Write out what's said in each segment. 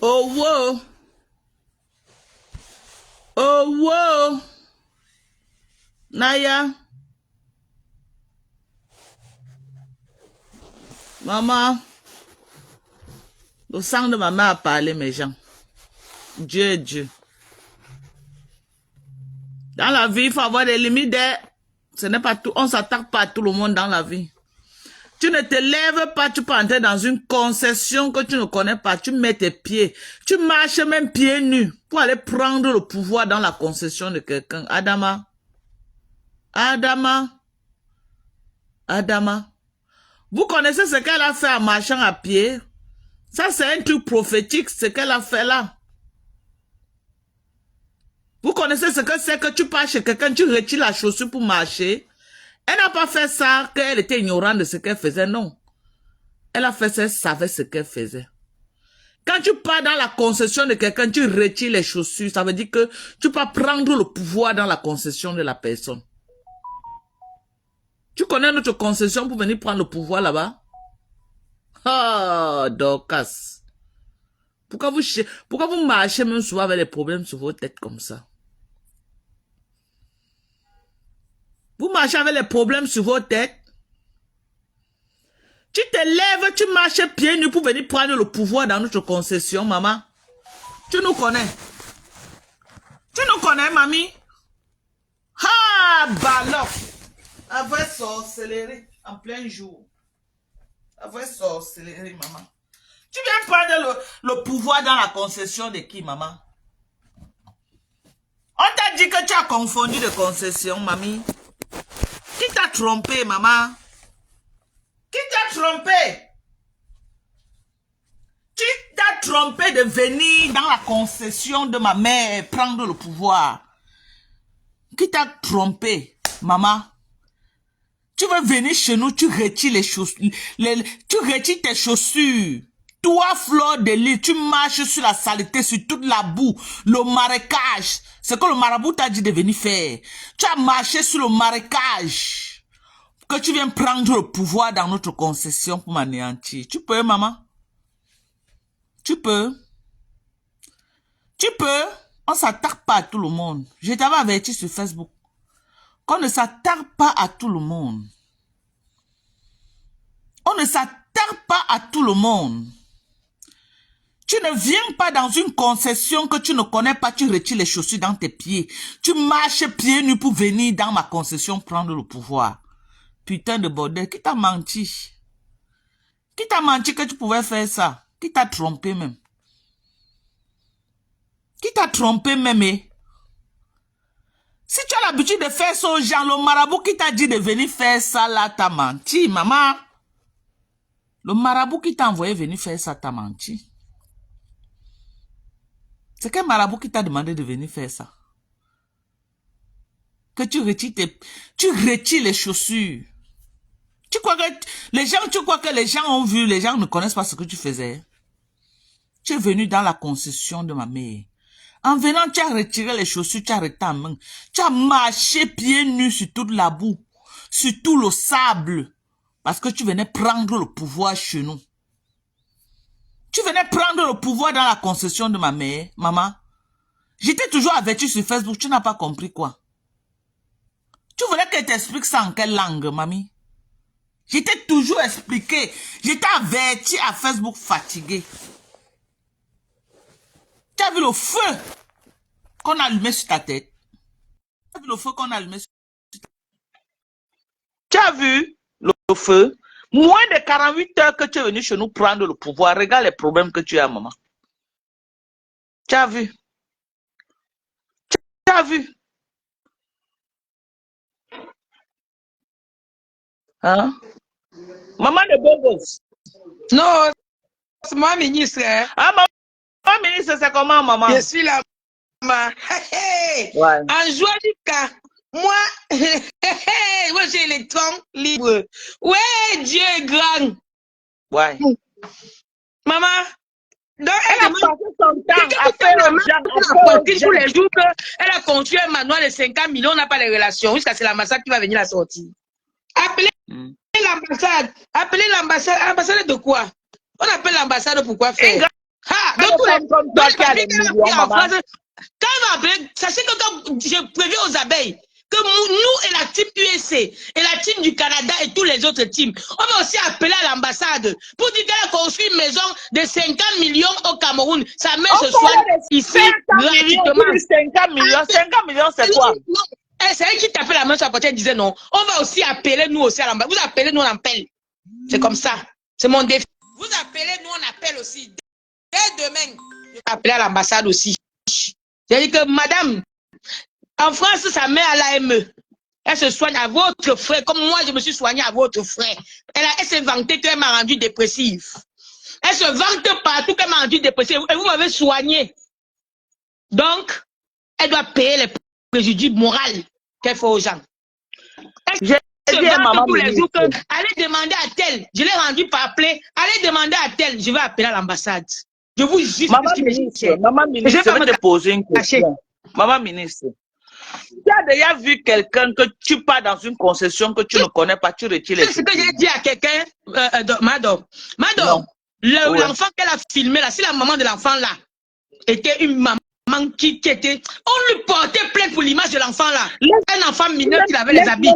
Oh, wow. Oh, wow. Naya. Maman. Le sang de ma mère a parlé, mes gens. Dieu est Dieu. Dans la vie, il faut avoir des limites. Ce n'est pas tout. On ne s'attaque pas à tout le monde dans la vie. Tu ne te lèves pas, tu peux entrer dans une concession que tu ne connais pas. Tu mets tes pieds. Tu marches même pieds nus pour aller prendre le pouvoir dans la concession de quelqu'un. Adama. Adama. Adama. Vous connaissez ce qu'elle a fait en marchant à pied? Ça, c'est un truc prophétique, ce qu'elle a fait là. Vous connaissez ce que c'est que tu pars chez quelqu'un, tu retires la chaussure pour marcher? Elle n'a pas fait ça qu'elle était ignorante de ce qu'elle faisait, non. Elle a fait ça, elle savait ce qu'elle faisait. Quand tu pars dans la concession de quelqu'un, tu retires les chaussures, ça veut dire que tu peux prendre le pouvoir dans la concession de la personne. Tu connais notre concession pour venir prendre le pouvoir là-bas? Ah, Dorcas. Pourquoi vous marchez même souvent avec des problèmes sur vos têtes comme ça? Vous marchez avec les problèmes sur vos têtes. Tu te lèves, tu marches pieds nus pour venir prendre le pouvoir dans notre concession, maman. Tu nous connais. Tu nous connais, mamie. Ah, ballon. Avec sorcellerie en plein jour. Avec sorcellerie, maman. Tu viens prendre le pouvoir dans la concession de qui, maman? On t'a dit que tu as confondu de concession, mamie. Qui t'a trompé, maman? Qui t'a trompé? Qui t'a trompé de venir dans la concession de ma mère et prendre le pouvoir? Qui t'a trompé, maman? Tu veux venir chez nous, tu retires les chaussures, tu retires tes chaussures. Toi, fleur de lit, tu marches sur la saleté, sur toute la boue, le marécage. C'est que le marabout t'a dit de venir faire. Tu as marché sur le marécage. Que tu viens prendre le pouvoir dans notre concession pour m'anéantir. Tu peux, maman? Tu peux? Tu peux? On ne s'attaque pas à tout le monde. Je t'avais averti sur Facebook qu'on ne s'attaque pas à tout le monde. On ne s'attaque pas à tout le monde. Tu ne viens pas dans une concession que tu ne connais pas, tu retires les chaussures dans tes pieds. Tu marches pieds nus pour venir dans ma concession prendre le pouvoir. Putain de bordel, qui t'a menti? Qui t'a menti que tu pouvais faire ça? Qui t'a trompé même? Qui t'a trompé même, eh? Si tu as l'habitude de faire ça aux gens, le marabout qui t'a dit de venir faire ça là, t'a menti, maman. Le marabout qui t'a envoyé venir faire ça, t'a menti. C'est quel marabout qui t'a demandé de venir faire ça? Que tu retires les chaussures. Tu crois que les gens ont vu, les gens ne connaissent pas ce que tu faisais? Tu es venu dans la concession de ma mère. En venant, tu as retiré les chaussures, tu as arrêté ta main. Tu as marché pieds nus sur toute la boue, sur tout le sable. Parce que tu venais prendre le pouvoir chez nous. Tu venais prendre le pouvoir dans la concession de ma mère, maman. J'étais toujours averti sur Facebook, tu n'as pas compris quoi? Tu voulais que je t'explique ça en quelle langue, mamie? J'étais toujours expliqué. J'étais averti à Facebook fatigué. Tu as vu le feu qu'on a allumé sur ta tête? Tu as vu le feu qu'on a allumé sur ta tête? Tu as vu le feu? Moins de 48 heures que tu es venu chez nous prendre le pouvoir. Regarde les problèmes que tu as, maman. Tu as vu? Tu as vu? Hein? Maman de Bogos. Non, c'est moi, ministre. Hein? Ah, maman ministre, c'est comment, maman? Je suis là, maman. Ouais. En Joalica, moi, moi j'ai électron libre. Ouais, Dieu est grand. Ouais. Maman, donc Elle a passé son temps à faire aux gens. Tous les jours qu'elle a construit un manoir de 50 millions, on n'a pas les relations. Jusqu'à c'est l'ambassade qui va venir la sortir. Appelez l'ambassade. Appelez l'ambassade. Ambassade de quoi? On appelle l'ambassade pour quoi faire? Ah, donc tous les papiers qu'elle a pris en France, quand elle va appeler, sachez que quand j'ai prévu aux abeilles, que nous et la team USC, et la team du Canada et tous les autres teams, on va aussi appeler à l'ambassade pour dire qu'elle a construit une maison de 50 millions au Cameroun. Sa mère se soigne ici gratuitement. 50 millions, c'est quoi? C'est elle qui tapait la main sur la portière et disait non. On va aussi appeler nous aussi à l'ambassade. Vous appelez, nous on appelle. C'est comme ça. C'est mon défi. Vous appelez, nous on appelle aussi. Dès demain, je vais appeler à l'ambassade aussi. J'ai dit que madame, en France, sa mère a l'AME. Elle se soigne à votre frère, comme moi je me suis soignée à votre frère. Elle s'est vantée qu'elle m'a rendu dépressive. Elle se vante partout qu'elle m'a rendu dépressive. Et vous m'avez soignée. Donc, elle doit payer les préjudices moraux qu'elle fait aux gens. Elle se vante tous les jours que, allez demander à tel, je l'ai rendu par appeler, allez demander à tel, je vais appeler à l'ambassade. Je vous jure maman ministre, je vais te poser une question. Maman ministre, tu as déjà vu quelqu'un que tu pars dans une concession que tu ne connais pas, tu retires les choses. C'est ce que j'ai dit à quelqu'un, Madame. Madame, l'enfant qu'elle a filmé là, si la maman de l'enfant là était une maman qui était, on lui portait plainte pour l'image de l'enfant là. Un enfant mineur qui avait les habits.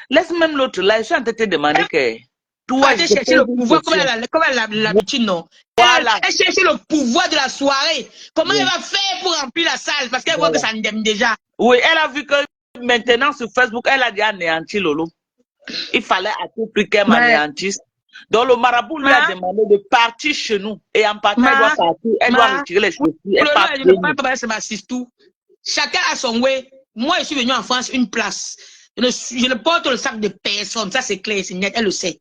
Laisse même l'autre là, je suis en train de te demander que toi, elle chercher le pouvoir comme elle a l'habitude, non? Voilà. Elle cherchait le pouvoir de la soirée. Comment elle va faire pour remplir la salle? Parce qu'elle voit que ça n'aime déjà. Oui, elle a vu que maintenant sur Facebook, elle a dit anéanti Lolo. Il fallait à tout prix qu'elle m'anéantisse. Donc le marabout lui a demandé de partir chez nous. Et en partant, elle doit partir. Elle doit retirer les chaussures. Elle part. Je ne parle pas, c'est ma tout. Chacun a son way. Moi, je suis venu en France une place. Je ne porte le sac de personne. Ça, c'est clair, c'est net. Elle le sait.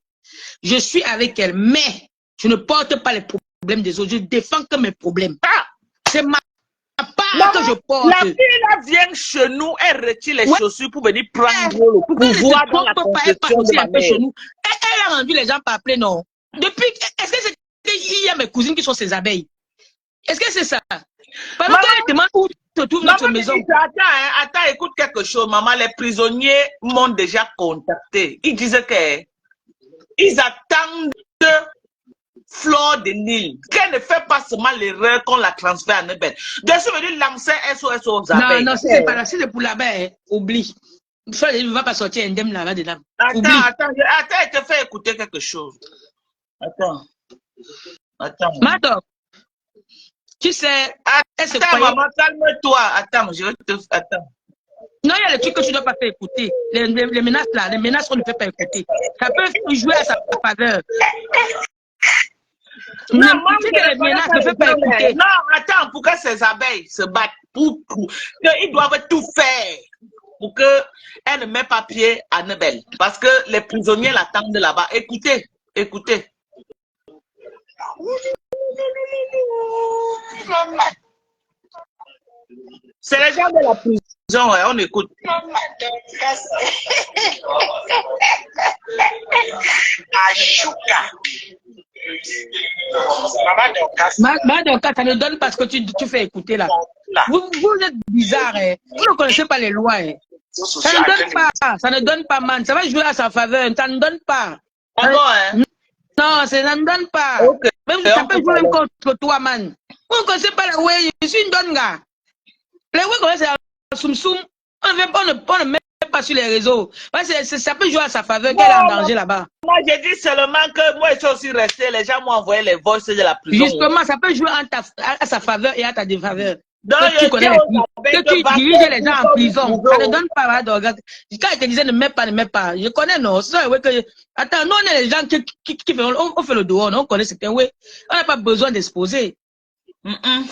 Je suis avec elle, mais je ne porte pas les problèmes des autres. Je défends que mes problèmes. C'est ma part que je porte. La fille là vient chez nous, elle retire les chaussures pour venir prendre le pouvoir dans la concession de ma mère. Chez nous. Elle a rendu les gens par appeler, non. Depuis, est-ce que c'est qu'il y a mes cousines qui sont ses abeilles? Est-ce que c'est ça? Pendant qu'elle demande où se trouve notre maison. Attends, écoute quelque chose, maman. Les prisonniers m'ont déjà contacté. Ils disaient qu'ils attendent Flore de Nil, qu'elle ne fait pas seulement l'erreur qu'on la transfère à Nebel. Je suis venu lancer SOS aux abeilles. Non, si c'est pas là, si c'est pour l'abeille, oublie. Ça, il ne va pas sortir indemne là-bas dedans. Attends, elle te fait écouter quelque chose. Attends. Madame, tu sais, attends, maman, calme-toi. Attends, je vais te... Attends. Non, il y a les trucs que tu ne dois pas faire écouter. Les menaces là, les menaces qu'on ne peut pas écouter. Ça peut jouer à sa faveur. Non, attends, pour que ces abeilles se battent, ils doivent tout faire pour qu'elles ne mettent pas pied à Nebel. Parce que les prisonniers l'attendent là-bas. Écoutez. C'est les gens de la prison, ouais, on écoute. Madame, ça ne donne pas ce que tu fais écouter là. Vous êtes bizarre, hein. Vous ne connaissez pas les lois. Hein. Ça ne donne pas, man. Ça va jouer à sa faveur, ça ne donne pas. Ah bon, hein? Non, ça ne donne pas. Okay. Même ça peut jouer contre toi, man. Vous ne connaissez pas les way, je suis une donne gars. Les way, c'est un soum-soum. On ne met pas sur les réseaux. Ça peut jouer à sa faveur qu'elle est en danger là-bas. Moi, j'ai dit seulement que moi, je suis aussi resté. Les gens m'ont envoyé les voices de la prison. Justement, ça peut jouer à sa faveur et à ta défaveur. Donc, tu connais que tu diriges les gens en prison. Ça ne donne pas. Quand il te disait ne mets pas. Je connais, non. Attends, nous, on est les gens qui on fait le dehors. On connaît certains. Oui. On n'a pas besoin d'exposer. On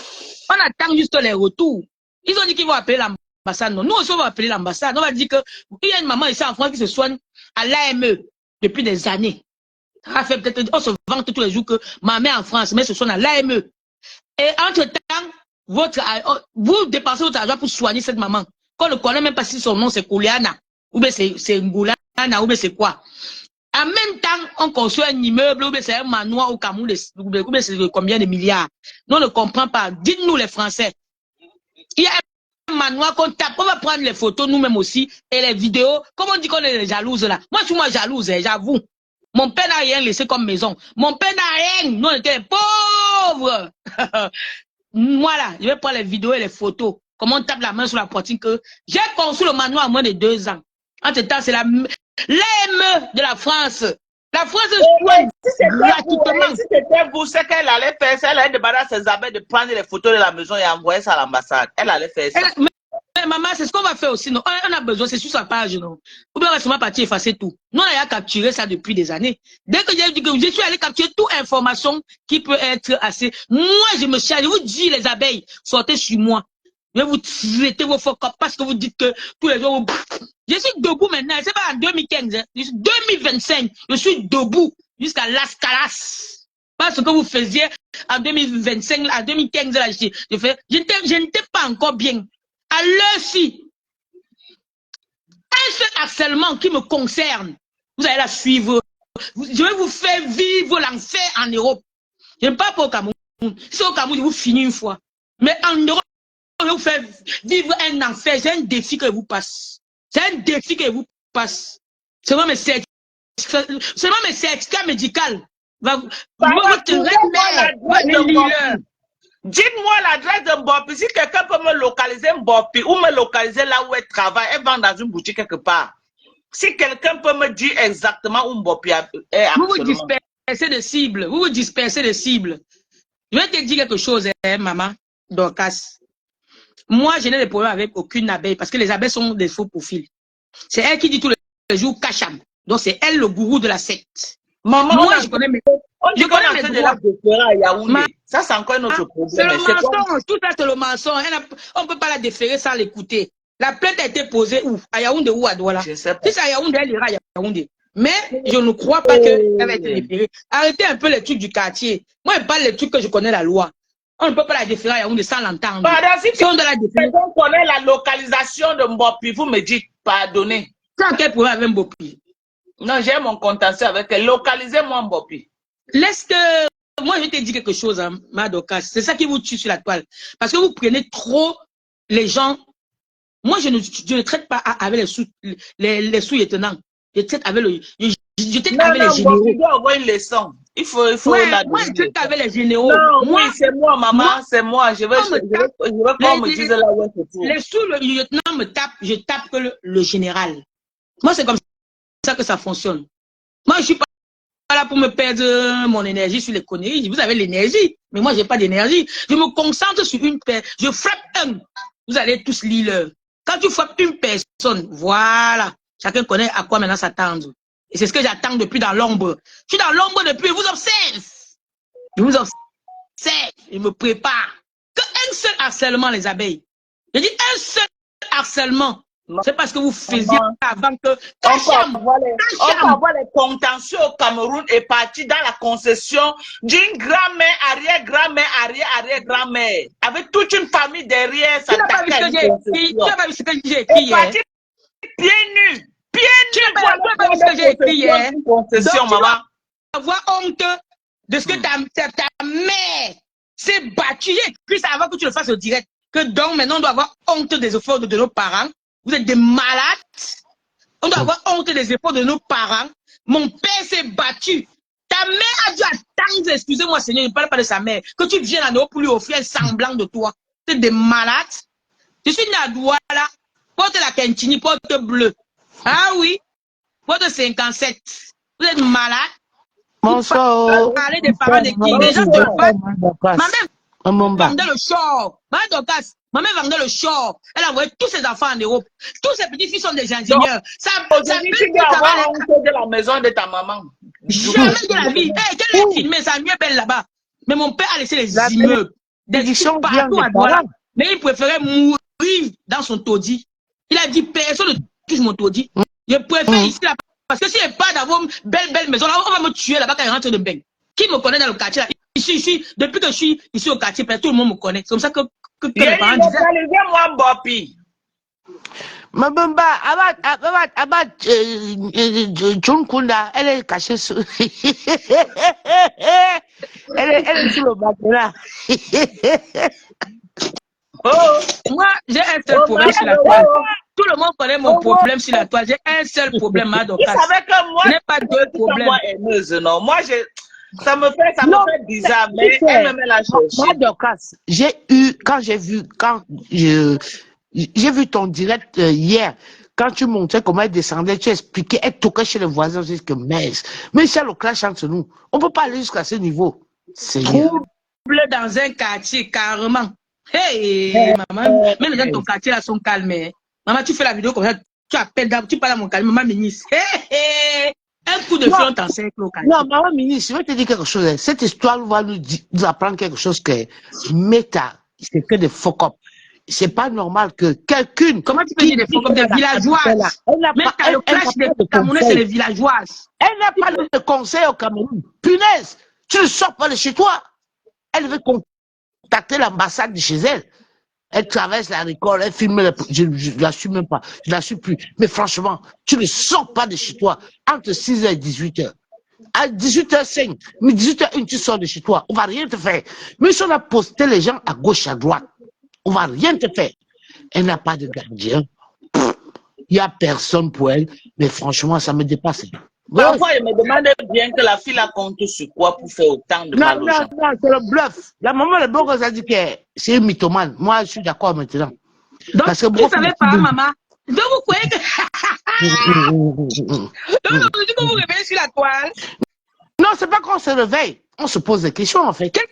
attend juste les retours. Ils ont dit qu'ils vont appeler l'ambassade. Nous aussi, on va appeler l'ambassade. On va dire qu'il y a une maman ici en France qui se soigne à l'AME depuis des années. Ça fait peut-être, on se vante tous les jours que ma mère en France, mais se soigne à l'AME. Et entre-temps, vous dépensez votre argent pour soigner cette maman. Qu'on ne connaît même pas si son nom c'est Kouliana, ou bien c'est Ngoulana, ou bien c'est quoi. En même temps, on construit un immeuble, ou bien c'est un manoir au Cameroun, ou bien c'est combien de milliards. Nous on ne comprend pas. Dites-nous les Français. Il y a un manoir qu'on tape, on va prendre les photos nous-mêmes aussi, et les vidéos. Comment on dit qu'on est jalouse là? Moi, je suis jalouse, j'avoue. Mon père n'a rien laissé comme maison. Mon père n'a rien. Nous, on était pauvres. Moi, là, je vais prendre les vidéos et les photos. Comment on tape la main sur la poitrine que j'ai construit le manoir en moins de 2 ans. Entre-temps, c'est l'AME de la France. La France soigne gratuitement. Si c'était vous, c'est qu'elle allait faire ça. Elle allait demander à ses amis de prendre les photos de la maison et envoyer ça à l'ambassade. Elle allait faire ça. Mais maman, c'est ce qu'on va faire aussi. Non? On a besoin, c'est sur sa page. Non? Ou bien on va seulement partir effacer tout. Nous, on a capturé ça depuis des années. Dès que j'ai dit que je suis allé capturer toute information qui peut être assez. Moi, je me charge. Je vous dis, les abeilles, sortez sur moi. Je vais vous traiter vos faux cops parce que vous dites que tous les jours, je suis debout maintenant. C'est pas en 2015, hein. 2025. Je suis debout jusqu'à Las Calas. Pas ce que vous faisiez en 2025, en 2015, là, je n'étais pas encore bien. À l'heure-ci, un seul harcèlement qui me concerne, vous allez la suivre. Je vais vous faire vivre l'enfer en Europe. Je ne parle pas au Cameroun. Si c'est au Cameroun, je vous finis une fois. Mais en Europe, je vais vous faire vivre un enfer. C'est un défi que je vous passe. C'est un défi que je vous passe. Seulement mes certificats médicaux. Dites-moi l'adresse de Mbopi. Si quelqu'un peut me localiser Mbopi ou me localiser là où elle travaille, elle vend dans une boutique quelque part. Si quelqu'un peut me dire exactement où Mbopi est actuellement. Vous vous dispersez de cibles. Vous vous dispersez de cibles. Je vais te dire quelque chose, hein, maman, Dorcas. Moi, je n'ai de problème avec aucune abeille parce que les abeilles sont des faux profils. C'est elle qui dit tous les jours Kacham. Donc, c'est elle le gourou de la secte. Maman, moi, je connais mes droits. Ça, c'est encore un autre problème. C'est le mensonge. Tout ça, c'est le mensonge. On ne peut pas la déférer sans l'écouter. La plainte a été posée où? À Yaoundé ou à Douala? Si c'est à Yaoundé, elle ira à Yaoundé. Mais je ne crois pas qu'elle va être déférée. Arrêtez un peu les trucs du quartier. Moi, je parle des trucs que je connais la loi. On ne peut pas la déférer à Yaoundé sans l'entendre. Si on doit la déférer, on connaît la localisation de Mbopi, vous me dites, pardonnez. Sans quel problème avec Mbopi? Non, j'ai mon contentieux avec elle. Localisez-moi Mbopi. Laisse que... Moi, je te dis quelque chose, hein, Madokas. C'est ça qui vous tue sur la toile. Parce que vous prenez trop les gens. Moi, je ne traite pas avec les sous-lieutenants. Je traite avec je traite avec les généraux. Il doit avoir une leçon. Il faut moi, je traite avec les généraux. Non, moi, c'est moi, maman, c'est moi. Je veux qu'on me dise là où c'est tout. Les sous-lieutenants me tapent, je tape que le général. Moi, c'est comme ça que ça fonctionne. Moi, je suis pas là pour me perdre mon énergie sur les conneries. Vous avez l'énergie, mais moi, j'ai pas d'énergie. Je me concentre sur une personne. Je frappe un. Vous allez tous lire l'heure. Quand tu frappes une personne, voilà. Chacun connaît à quoi maintenant s'attendre. Et c'est ce que j'attends depuis dans l'ombre. Je suis dans l'ombre depuis, je vous observe. Je vous observe. Je me prépare. Qu'un seul harcèlement, les abeilles. Je dis un seul harcèlement. C'est parce que vous faisiez avant que... On peut avoir les contentieux au Cameroun et partir dans la concession d'une grand-mère, arrière-grand-mère, arrière-arrière-grand-mère. Avec toute une famille derrière. Tu n'as pas vu ce que j'ai écrit hier? Pieds nus. Pieds nus. Tu n'as pas vu ce que j'ai écrit hier? Donc, tu vas avoir honte de ce que ta mère s'est battue. J'ai écrit ça avant que tu le fasses au direct. Que donc maintenant on doit avoir honte des efforts de nos parents. Vous êtes des malades. On doit avoir honte des efforts de nos parents. Mon père s'est battu. Ta mère a dû attendre, excusez-moi Seigneur, je ne parle pas de sa mère, que tu viennes à Europe pour lui offrir un semblant de toi. Vous êtes des malades. Je suis né à Douala. Porte la Kentini, porte bleue. Ah oui. Porte 57. Vous êtes malade. Bonsoir. Vous parlez des parents de qui? Les gens te battent. Ma mère vendait le short. Ma mère vendait le short. Elle envoyait tous ses enfants en Europe. Tous ses petits-fils sont des ingénieurs. Ça tu dois avoir honte de la maison de ta maman. Jamais de la vie. Hey, qu'elle est filmée, ça mieux belle là-bas. Mais mon père a laissé les immeubles. des trucs partout à Douala. Mais il préférait mourir dans son taudis. Il a dit, personne ne touche mon taudis. Je préfère ici, là, parce que si je pas d'avoir une belle maison, là, on va me tuer là-bas quand il rentre de bain. Qui me connaît dans le quartier là? Ici, depuis que je suis ici au quartier, tout le monde me connaît. C'est comme ça que mes parents disaient. Moi, Bopi. Mabamba, Abad, Chunkunda, elle est cachée sous. Elle est sous le bateau là. Moi, j'ai un seul problème sur la toile. Tout le monde connaît mon problème sur la toile. J'ai un seul problème, Madokas. Vous savez que moi, je n'ai pas deux problèmes. Moi, haineuse, non. Moi, ça me fait bizarre, mais elle me met la chose. Madokas, quand j'ai vu ton direct hier, quand tu montrais comment elle descendait, tu expliquais, elle toquait chez les voisins, je dis que mais c'est le clash entre nous. On ne peut pas aller jusqu'à ce niveau. Trouble dans un quartier, carrément. Hey, maman, même les gens de ton quartier là sont calmés. Maman, tu fais la vidéo comme ça, tu appelles, tu parles à mon calme, maman ministre. Un coup de flanc t'enseigne au quartier. Non, maman ministre, je vais te dire quelque chose. Cette histoire va nous apprendre quelque chose que Meta, c'est que des fuck-up. C'est pas normal que quelqu'un. Comment tu peux dire des fuck-up des villageoises? Même quand le clash des Camerounais, c'est les villageoises. Elle n'a pas de conseil au Cameroun. Punaise, tu ne sors pas de chez toi. Elle veut contacter l'ambassade de chez elle. Elle traverse la récolte, elle filme, je ne la suis même pas, je ne la suis plus. Mais franchement, tu ne sors pas de chez toi entre 6h et 18h. À 18h05, mais 18h01, tu sors de chez toi, on ne va rien te faire. Mais si on a posté les gens à gauche, à droite, on ne va rien te faire. Elle n'a pas de gardien. Il n'y a personne pour elle, mais franchement, ça me dépasse. Parfois, je me demande bien que la fille a compté sur quoi pour faire autant de mal aux gens. Non, c'est le bluff. La maman, le bon, ça dit que c'est une mythomane. Moi, je suis d'accord maintenant. Donc, parce que vous ne savez pas, maman. Donc, vous croyez que... Donc, vous vous réveillez sur la toile. Non, c'est pas qu'on se réveille. On se pose des questions, en fait. Quelle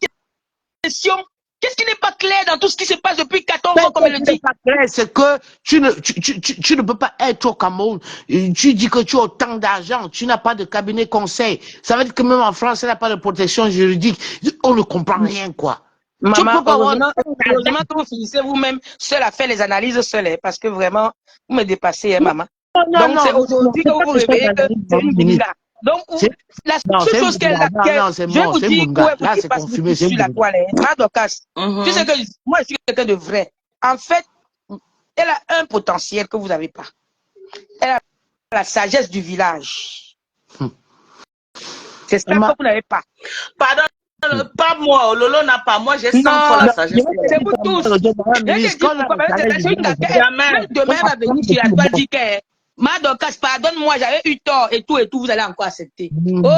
question? Qu'est-ce qui n'est pas clair dans tout ce qui se passe depuis 14 ans, comme elle le dit? Pas clair, c'est que tu ne peux pas être au Cameroun. Tu dis que tu as autant d'argent, tu n'as pas de cabinet conseil. Ça veut dire que même en France, elle n'a pas de protection juridique. On ne comprend rien, quoi. Maman, heureusement que vous finissez vous-même seul à faire les analyses seul, parce que vraiment, vous me dépassez, hein, maman. Donc, c'est aujourd'hui que vous vous réveillez que c'est une binga. Donc, la seule chose qu'elle a, je vais vous dire où est vous passez sur la toile. Madokas, tu sais que moi, je suis quelqu'un de vrai. En fait, elle a un potentiel que vous n'avez pas. Elle a la sagesse du village. C'est ça que vous n'avez pas. Pardon. Pas moi, Lolo n'a pas. Moi, j'ai 100 fois la sagesse. C'est vous tous. Demain, elle va venir sur la toile dire que Madokas, pardonne-moi, j'avais eu tort et tout, vous allez encore accepter. Oh,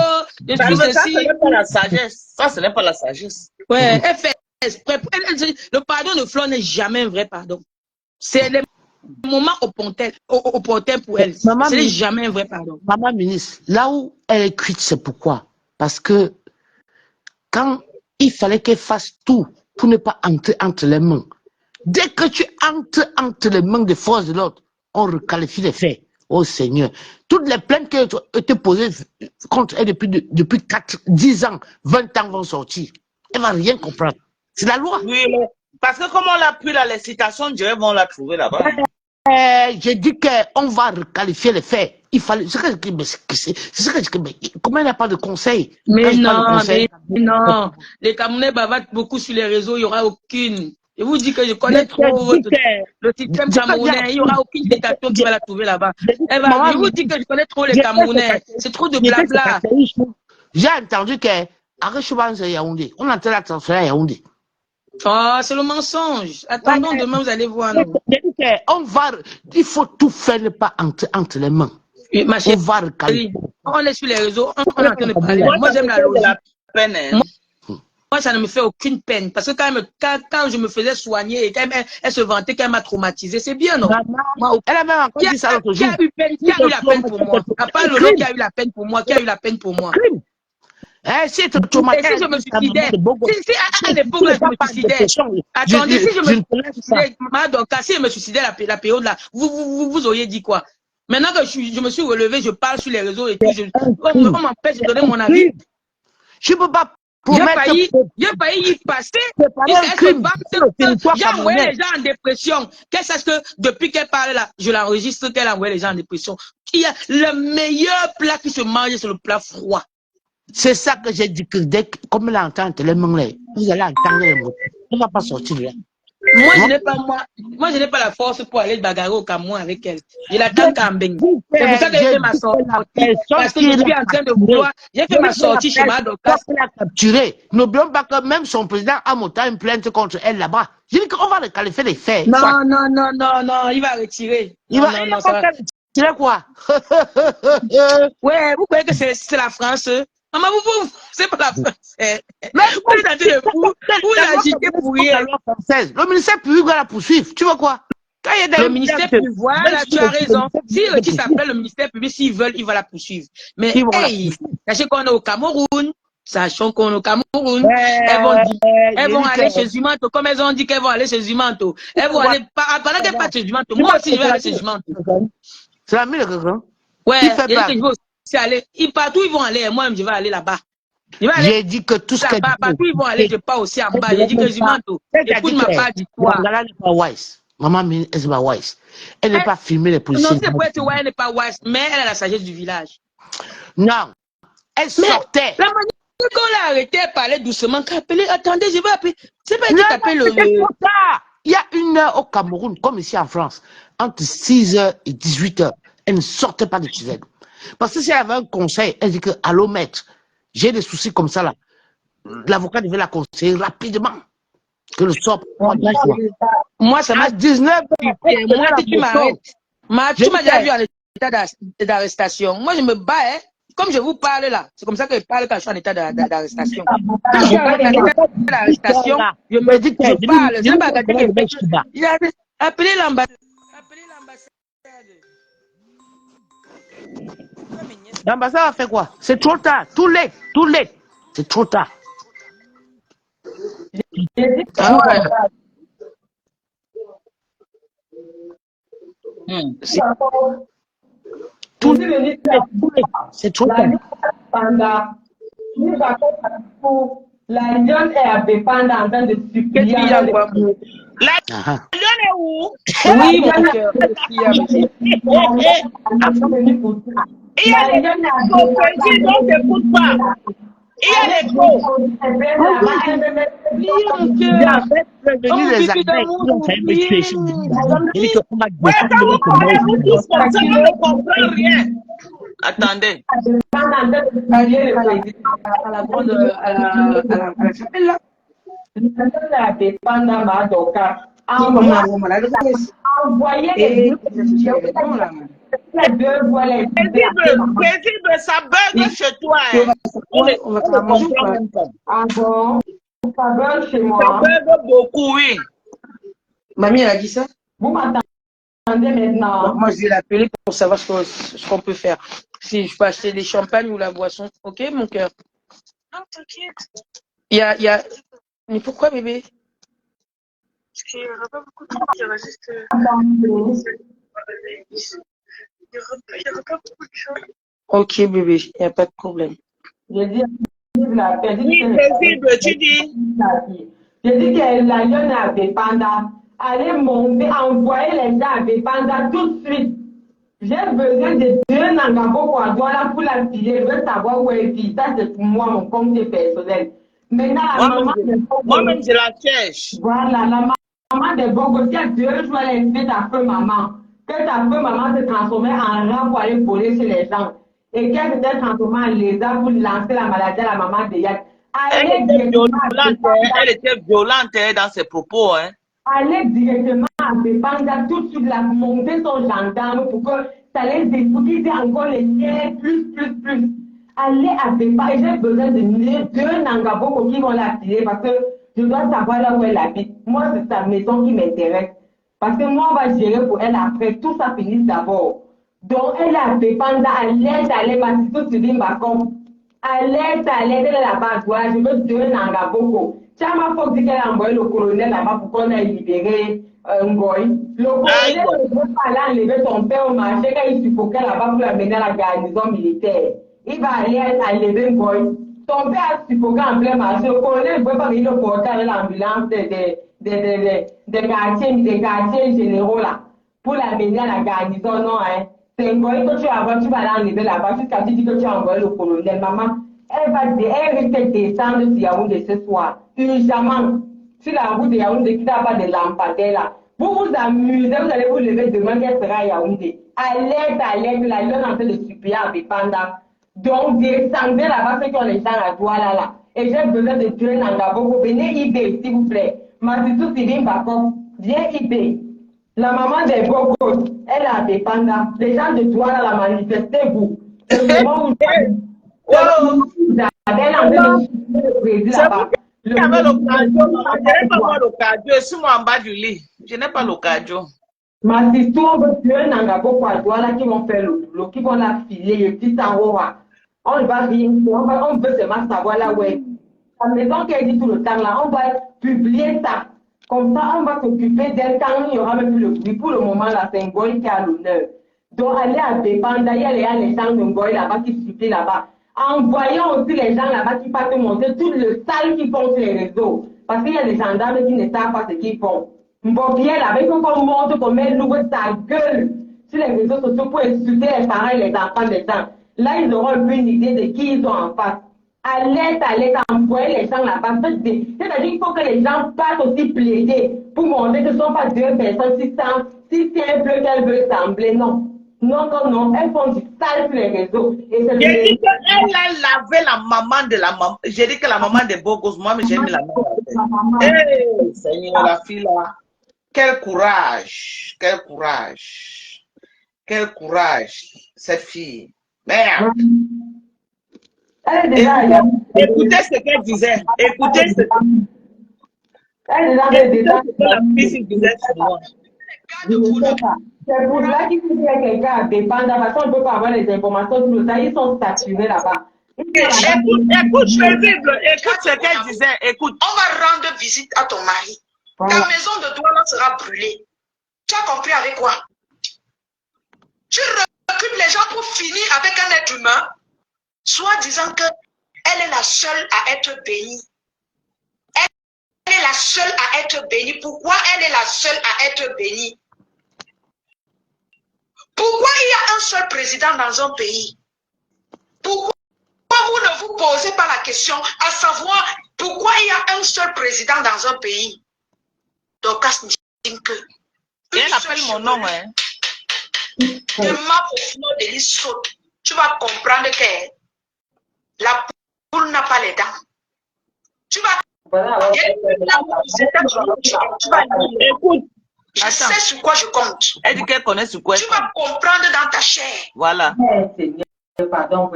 je suis ça, ce n'est pas la sagesse. Ça, ce n'est pas la sagesse. Ouais, elle fait exprès. Le pardon de Flo n'est jamais un vrai pardon. C'est le moment opportun pour elle. Ce n'est jamais un vrai pardon. Maman ministre, là où elle est cuite, c'est pourquoi? Parce que quand il fallait qu'elle fasse tout pour ne pas entrer entre les mains, dès que tu entres entre les mains des forces de l'ordre, on requalifie les faits. Oh Seigneur, toutes les plaintes qui ont été posées contre elle depuis 10 ans, 20 ans vont sortir. Elle ne va rien comprendre. C'est la loi. Oui, mais parce que comme on l'a pris là, les citations, Dieu vont la trouver là-bas. J'ai dit qu'on va requalifier les faits. Il fallait. C'est ce que je dis. Comment il n'y a pas de conseil? Mais non, non. Les Camerounais bavardent beaucoup sur les réseaux, il n'y aura aucune. Je vous dis que je connais trop le système camerounais. Il n'y aura aucune citation qui va la trouver là-bas. Je vous dis que je connais trop les Camerounais. C'est trop de blabla. J'ai entendu qu'Arechouban, c'est Yaoundé. On a entendu la transférer à Yaoundé. Oh, c'est le mensonge. Attendons, demain, vous allez voir. Il faut tout faire, ne pas entre les mains. On va recalibrer. On est sur les réseaux, on est en train de parler. Moi, j'aime la logique. Moi, ça ne me fait aucune peine. Parce que quand je me faisais soigner et elle se vantait qu'elle m'a traumatisé, c'est bien, non? Elle a même encore dit ça l'autre jour. Qui a eu la peine pour moi? À part Lolo qui a eu la peine pour moi, qui a eu la peine pour moi? Si je me suicidais, si à l'époque là, je me suicidais, attendez, si je me suicidais, si je me suicidais la période là, vous auriez dit quoi? Maintenant que je me suis relevé, je parle sur les réseaux et puis on m'empêche de donner mon avis. Je ne peux pas Pour mettre j'ai failli y passer. préparer un crime sur le territoire J'ai envoyé camerounais. les gens en dépression. Qu'elle sache que depuis qu'elle parle là, je l'enregistre qu'elle a envoyé les gens en dépression. Il y a le meilleur plat qui se mange, c'est le plat froid. C'est ça que j'ai dit que dès que, comme elle entend les mains, vous allez entendre les mots. Elle ne va pas sortir de là. Moi, je n'ai pas la force pour aller bagarrer au Cameroun avec elle. Je l'attends quand même. C'est pour ça que j'ai fait ma sortie. Parce que je suis en train de vouloir. J'ai fait ma sortie chez Madokas. Elle a capturé. N'oublions pas que même son président a monté une plainte contre elle là-bas. J'ai dit qu'on va le qualifier des faits. Non, il va retirer. Il va retirer quoi? Ouais, vous croyez que c'est la France? Maman, c'est pas la France. Mais vous l'agitez pour rien. Le ministère public va la poursuivre. Tu vois quoi? Le ministère public, voilà, tu as raison. Si s'appelle le ministère public, s'ils veulent, il va la poursuivre. Mais, hey, sachez qu'on est au Cameroun. Sachons qu'on est au Cameroun. Elles vont aller chez Zumanto. Comme elles ont dit qu'elles vont aller chez Zumanto. Elles vont aller, pendant qu'elles partent chez Zumanto, moi aussi, je vais aller chez Zumanto. C'est la mine de quelqu'un? Ouais, je vais aussi aller. Partout ils vont aller, moi-même, je vais aller là-bas. J'ai dit que tout ce que partout ils vont aller, je pars aussi en bas. J'ai dit que Zumanto, écoute ma part d'histoire. Maman n'est pas wise. Maman n'est pas wise. Elle n'est pas filmée les policiers. Non, c'est pour être ouais, elle n'est pas wise, mais elle a la sagesse du village. Non, elle sortait. La manière qu'on l'a arrêté, elle parlait doucement. Attendez, je vais appeler. C'est pas dit qu'appeler le. Il y a une heure au Cameroun, comme ici en France, entre 6h et 18h. Elle ne sortait pas de chez elle. Parce que si elle avait un conseil, elle dit que, allô maître, j'ai des soucis comme ça là. L'avocat devait la conseiller rapidement. Que le sort. Moi, ça m'a 19h. Moi, si tu m'arrêtes, tu m'as déjà vu en état d'arrestation. Moi, je me bats, hein. Comme je vous parle là, c'est comme ça que je parle quand je suis en état d'arrestation. Quand je suis en état d'arrestation, je parle. Je ne pas regarder il a appelé l'ambassade. L'ambassade a fait quoi? C'est trop tard. Too late. C'est trop tard. Ah ouais. C'est trop tard. La lionne est à Bépanda en train de supplier. La lionne est où? Oui, mon cœur. Il y a les gens qui ne t'écoutent pas. Il y a les gros. Attendez. Paisible, ça bug chez toi. On va ah bon? Ça bug chez moi. Ça bug beaucoup, oui. Mamie, elle a dit ça? Vous m'entendez maintenant? Moi, je vais l'appeler pour savoir ce qu'on peut faire. Si je peux acheter des champagnes ou la boisson. Ok, mon cœur? Non, t'inquiète. Il y a... Mais pourquoi, bébé? Parce qu'il n'y aura pas beaucoup de temps, il y aura juste... Il n'y aura pas beaucoup de choses. Ok, bébé, il n'y a pas de problème. Je dis, Oui, paisible, tu dis. Je dis que la lionne est à Bépanda. Allez monter, envoyer les gens à Bépanda tout de suite. J'ai besoin de 2 Nangabo pour Douala pour la filer. Je veux savoir où elle vit. Ça, c'est pour moi, mon compte personnel. Maintenant, la maman de Bogo. Moi-même, je la cherche. Voilà, la maman de Bogo, il y a 2 jours, elle fait ta feu maman. Que ta feu maman se transformait en rat pour aller voler chez les gens. Et qu'elle s'était transformée en lézard pour lancer la maladie à la maman de Yak. Elle était violente dans ses propos. Hein. Allez directement à Bépanda, tout de suite, la monter son gendarme pour que ça les écoute encore les liens plus. Allez à Bépanda, et j'ai besoin de 2 Nangabo qui vont la tirer parce que je dois savoir là où elle habite. Moi, c'est sa maison qui m'intéresse. Parce que moi, on va gérer pour elle après, tout ça finisse d'abord. Donc, elle a Bépanda, allez, parce que tu dis, allez, elle est là-bas, voilà, je veux 2 Nangabo. Chama faut dire qu'elle a envoyé le colonel là-bas pour qu'on ait libéré Ngoï. Le colonel ne veut pas aller enlever son père au marché quand il suffoquait là-bas pour l'amener à la garnison militaire. Il va aller enlever Ngoï. tombé à suffoquer en plein marché. Le colonel ne pouvait pas venir le porter avec l'ambulance des quartiers généraux là, pour l'amener à la garnison. Non, hein. C'est un goy que tu as tu vas l'enlever là-bas jusqu'à ce que tu as envoyé le colonel. Maman, elle risque de descendre sur Yaoundé ce soir. Urgemment, sur la route de Yaoundé qui n'a pas de lampadaire là. Vous vous amusez, vous allez vous lever demain qu'elle sera à Yaoundé. Alerte, la lune en train de supplier à Bépanda. Donc, descendez là-bas, ceux qui ont les gens à Douala là. Et j'ai besoin de tuer Nangabo. Venez IB, s'il vous plaît. Massissou Sivim Bakov, viens IB. La maman des Bogos, elle est à Bépanda. Les gens de Douala la manifestez-vous. C'est le moment où elle est en train de supplier le président là-bas. Je n'ai pas l'occasion. Je suis en bas du lit. Je n'ai pas l'occasion. Massissou, on veut tuer Nangabo pour Douala qui vont faire le boulot, qui vont la filer, le petit Saroa. On ne va rien faire, on veut seulement savoir là où est. La maison qui a dit tout le temps là, on va publier ça. Comme ça, on va s'occuper d'elle quand il y aura même plus le bruit. Pour le moment là, c'est un goy qui a l'honneur. Donc, aller à Bépanda, il y a les gens de goy là-bas qui supplient là-bas. Envoyons aussi les gens là-bas qui partent montrer tout le sale qu'ils font sur les réseaux. Parce qu'il y a des gendarmes qui ne savent pas ce qu'ils font. Bien là, il faut qu'on montre, qu'on met l'ouvre sa gueule sur les réseaux sociaux pour insulter les parents et les enfants des gens. Là, ils auront un peu une idée de qui ils ont en face. Alerte, envoyer les gens là-bas. C'est-à-dire qu'il faut que les gens passent aussi plaider pour montrer que ce ne sont pas deux personnes si simples qu'elles veulent sembler. Non. Non, non, non. Elles font du sale sur les réseaux. J'ai dit qu'elle a lavé la maman de la maman. J'ai dit que la maman des Bogos, moi, mais j'ai mis la maman. Hey, Seigneur, la fille là. Quel courage. Quel courage. Quel courage, cette fille. Merde. Écoutez ce qu'elle disait. Écoutez ce que la fille disait sur moi. C'est pour là qu'il faut que quelqu'un a dépendant. Parce qu'on ne peut pas avoir les informations tout le temps. Ils sont saturés là-bas. Écoute, paisible. Écoute ce qu'elle disait. Écoute. On va rendre visite à ton mari. Voilà. Ta maison de Douala sera brûlée. Tu as compris avec quoi? Tu recrutes les gens pour finir avec un être humain, soit disant qu'elle est la seule à être bénie. Elle est la seule à être bénie. Pourquoi elle est la seule à être bénie? Pourquoi il y a un seul président dans un pays? Pourquoi vous ne vous posez pas la question à savoir pourquoi il y a un seul président dans un pays? Donc, elle appelle mon nom, hein. Tu vas comprendre que la poule n'a pas les dents. Tu vas. Écoute. Je sais sur quoi je compte. Elle dit qu'elle connaît sur quoi. Tu vas comprendre dans ta chair. Voilà. Pardon,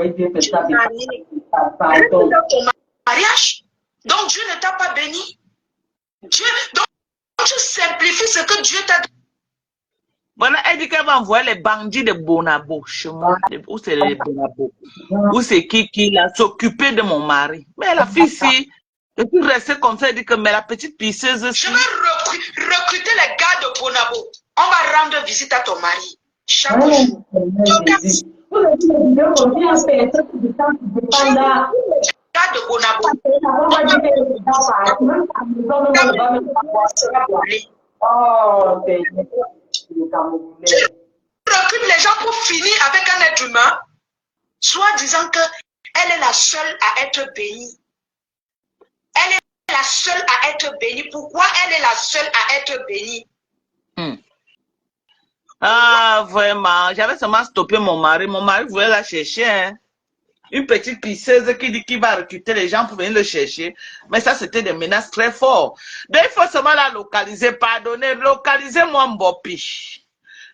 Pardon. Dans ton mariage. Donc Dieu ne t'a pas béni. Donc tu simplifies ce que Dieu t'a dit. Voilà, elle dit qu'elle va envoyer les bandits de Bonabo chez moi. Où c'est les Bonabo? Où c'est qui là s'occuper de mon mari? Mais la fille, si. Et puis rester comme ça, elle dit que mais la petite pisseuse. Je vais recruter les gars de Bonabo. On va rendre visite à ton mari. Chaque jour. De Bonabo. Tu recrutes les gens pour finir avec un être humain, soit disant qu'elle est la seule à être bénie. Elle est la seule à être bénie. Pourquoi elle est la seule à être bénie? Ah, vraiment. J'avais seulement stoppé mon mari. Mon mari voulait la chercher. Hein. Une petite pisseuse qui dit qu'il va recruter les gens pour venir le chercher. Mais ça, c'était des menaces très fortes. Donc, il faut seulement la localiser. Pardonnez, localisez-moi Mbopi.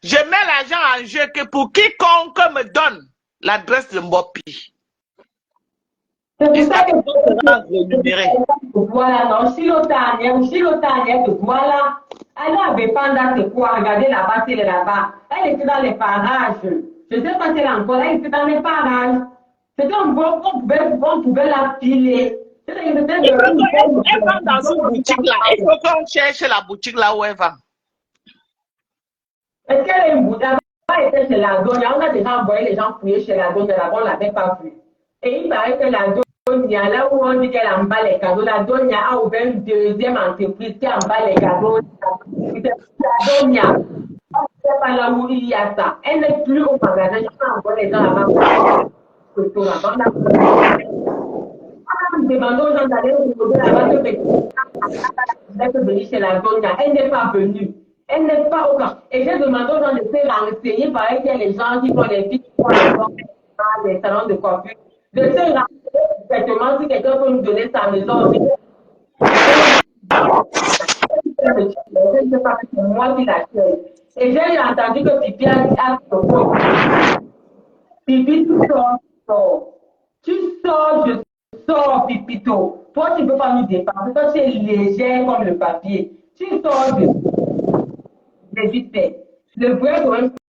Je mets l'argent en jeu que pour quiconque me donne l'adresse de Mbopi. C'est pour ça que voilà, dans Chilotania, voilà. Elle avait pendant c'est quoi, regardez là-bas, c'est là-bas. Elle était dans les parages. Je ne sais pas si elle est encore là, elle était dans les parages. C'était un bon qu'on pouvait la filer. Elle va dans une boutique là. Il faut qu'on cherche la boutique là où elle va. Est-ce qu'elle est une boutique? Elle était chez la zone. On a déjà envoyé les gens fouiller chez la zone, mais là-bas, on ne l'avait pas vue. Et il paraît que la zone Donia, là où on dit qu'elle emballe les cadeaux, la Donia a ouvert une deuxième entreprise qui emballe les cadeaux. La Donia, c'est pas là où il y a ça. Elle n'est plus au magasin, je peux envoyer les gens là-bas. Nous demandons aux gens d'aller retrouver là-bas que venir chez la Donia. Elle n'est pas venue. Elle n'est pas au camp. Et j'ai demandé aux gens de se renseigner, pareil qu'il y a les gens qui font les filles, qui font les salons de coiffure, de se renseigner exactement si quelqu'un peut nous donner sa maison. C'est moi qui l'accueille. Et j'ai entendu que Pipi a proposé. Pipi, tu sors. Tu sors, je sors, Pipito. Toi, tu ne peux pas nous dépasser. Toi, tu es légère comme le papier. Tu sors de vite fait. Le vrai problème,